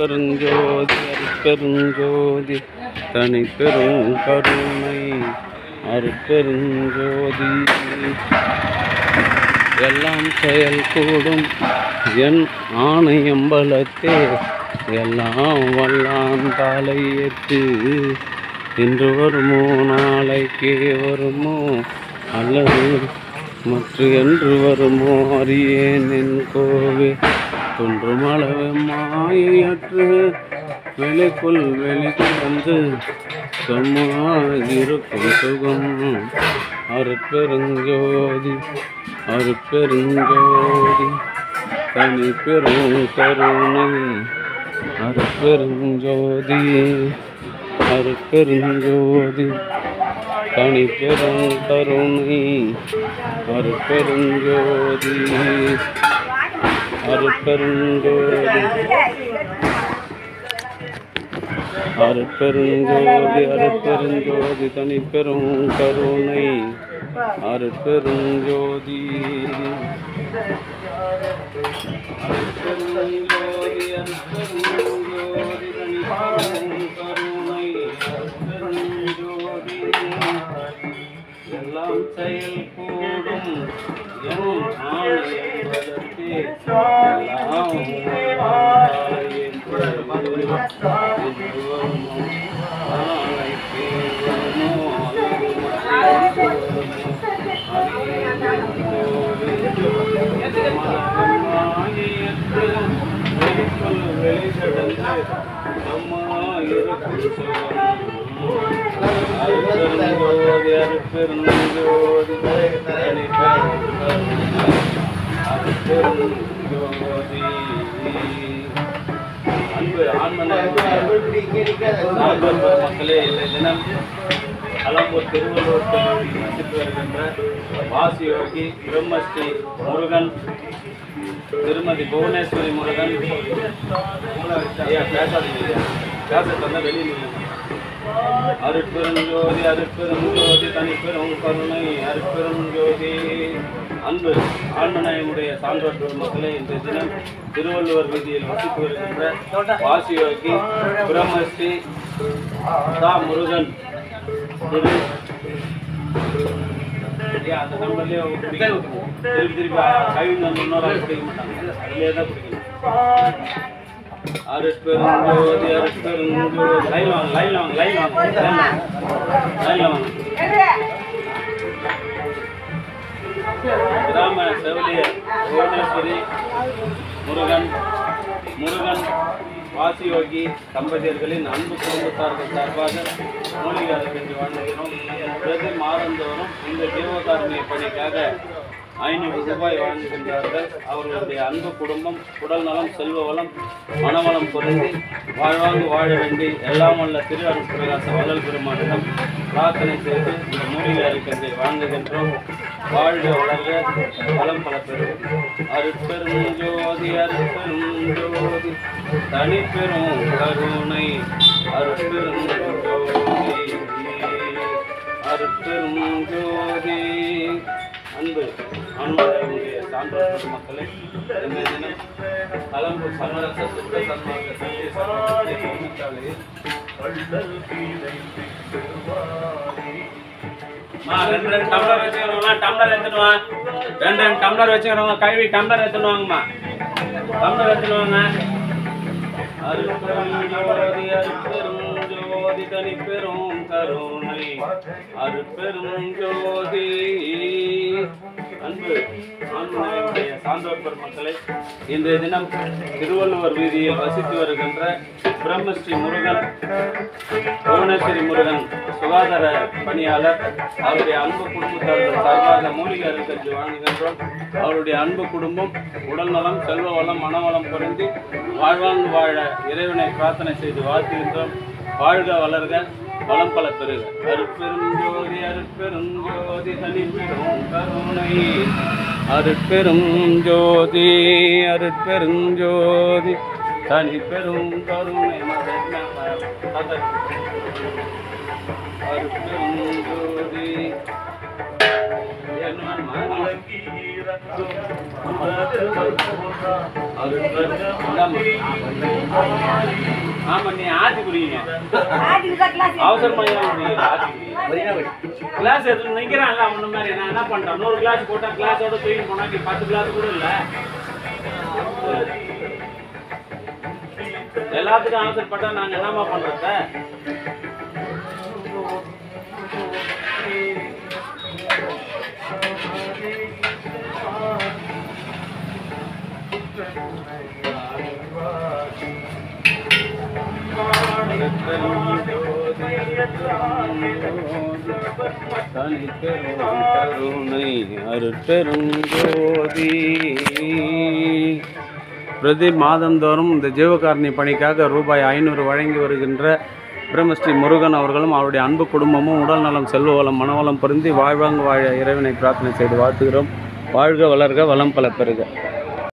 அருட்பெருஞ்சோதி அருட்பெருஞ்சோதி தனிப்பெரும் கருணை அருட்பெருஞ்சோதி. எல்லாம் செயல் கூடும் என் ஆணையம்பலத்தே எல்லாம் வல்லான் தாளை ஏற்று இன்று வருமோ நாளைக்கே வருமோ அல்லது மற்ற என்று வருமோ அறியேன் என் கோவே. தோன்றும் அளவு மாயற்று வெளிக்குள் வந்து சும்மாயிருக்கும் சுகம் அருட்பெருஞ்சோதி அருட்பெருஞ்சோதி தனிப்பெரும் கருணை அருட்பெருஞ்சோதி அருட்பெருஞ்சோதி தனிப்பெரும் கருணை அருட்பெருஞ்சோதி அருட்பெருஞ்சோதி அருட்பெருஞ்சோதி அருட்பெருஞ்சோதி தனிப்பெரும் கருணை அருட்பெருஞ்சோதி அருட்பெருஞ்சோதி அருட்பெருஞ்சோதி தனிப்பெரும் கருணை அருட்பெருஞ்சோதி. எல்லாம் செயல் கூடும் என் ஆணையம்பலத்தே எல்லாம் அருட்பெருஞ்சோதி அருட்பெருஞ்சோதி அருட்பெருஞ்சோதி. அன்பு ஆன்மன மக்களே, தினம் அலம்பூர் திருவள்ளூர் வசித்து வருகின்ற வாசியோகி பிரம்மஸ்ரீ முருகன் திருமதி புவனேஸ்வரி முருகன் பேச வெளியில் அருட்பெருஞ்சோதி அருட்பெருஞ்சோதி தனிப்பெரும் கருணை அருட்பெருஞ்சோதி. அன்பு ஆன்மநேயமுடைய சான்றோர் மக்களே, இந்த தினம் திருவள்ளுவர் வீதியில் வசித்து வருகின்ற வாசியோகி பிரம்மஸ்ரீ முருகன் அந்த நம்பர்லேயே திருப்பி கவிஞர் வந்து இன்னொரு பிடிக்க மாட்டாங்க, அதுலேயே தான் பிடிக்கணும். அருட்பெருஞ்சோதி அருட்பெருஞ்சோதி லைன் வாங்க கிராம செவிலியர் புவனேஸ்வரி முருகன் வாசியோகி தம்பதியர்களின் அன்பு குடும்பத்தார்கள் சார்பாக மூலிகை அருகே வாழ்ந்துகிறோம். பிரதி மாதந்தோறும் இந்த ஜீவகாருண்ய பணிக்காக 500 ரூபாய் வழங்குகின்றார்கள். அவர்களுடைய அன்பு குடும்பம் உடல் நலம் செல்வ வளம் மனவளம் பொருந்தி வாழ்வாங்கு வாழ வேண்டி எல்லாம் வல்ல திரு அருட்பிரகாச வள்ளல் பெருமானிடம் பிரார்த்தனை செய்து இந்த மூலிகை அறிக்கை வழங்குகின்றோம். வாழ்க வளர்க பலம் பல பெறும். அருட்பெருஞ்சோதி அருட்பெருஞ்சோதி தனிப்பெரும் கருணை அருட்பெருஞ்சோதி அருட்பெருஞ்சோதி. அன்பு ஆன்மநேயமுடைய சான்றோர் மக்களே, இந்த தினம் அலம்பூர் சமரச சுத்த சன்மார்க்க சத்திய சாலையில் ரெண்டு டம்ளர் வச்சுக்கிறவங்க டம்ளர் எடுத்துடுவா, ரெண்டு டம்ளர் வச்சுக்கிறவங்க கழுவி டம்ளர் எடுத்துடுவாங்கம்மா, டம்ளர் எடுத்துடுவாங்க. அருட்பெருஞ்சோதி அருட்பெருஞ்சோதி தனிப்பெரும் கருணை அருட்பெருஞ்சோதி. அன்பு ஆன்மநேயமுடைய சான்றோர் பெருமக்களே, இன்றைய தினம் திருவள்ளுவர் வீதியில் வசித்து வருகின்ற பிரம்மஸ்ரீ முருகன் புவனேஸ்வரி முருகன் சுகாதார பணியாளர் அவருடைய அன்பு குடும்பத்தார்கள் சார்பாக மூலிகை அருகே வழங்குகின்றோம். அவருடைய அன்பு குடும்பம் உடல் நலம் செல்வ வளம் மனவளம் பொருந்தி வாழ்வாங்கு வாழ இறைவனை பிரார்த்தனை செய்து வாழ்த்துகின்றோம். வாழ்க வளர்க வளம் பல பெறுக. அருட்பெருஞ்சோதி அருட்பெருஞ்சோதி தனிப்பெரும் கருணை அருட்பெருஞ்சோதி அருட்பெருஞ்சோதி தனிப்பெரும் கருணை அருட்பெருஞ்சோதி ஆமா நீ ஆத்தி குடிங்க அவசரமா கிளாஸ் எடுத்து நிற்கிறான்ல அவன மாதிரி நான் என்ன பண்றேன் 100 கிளாஸ் போட்டா கிளாஸோட தூக்கி போனா நீ 10 கிளாஸ் கூட இல்ல எல்லாத்துக்கும் அவசரப்பட்டா நாங்க என்னமா பண்றத பிரதி மாதந்தோறும் இந்த ஜீவகாருண்ய பணிக்காக ரூபாய் 500 வழங்கி வருகின்ற பிரம்மஸ்ரீ முருகன் அவர்களும் அவருடைய அன்பு குடும்பமும் உடல் நலம் செல்வ வளம் மனவளம் பொருந்தி வாழ்வாங்கு வாழ இறைவனை பிரார்த்தனை செய்து வாழ்த்துகிறோம். வாழ்க வளர்க வளம் பல பெறுக.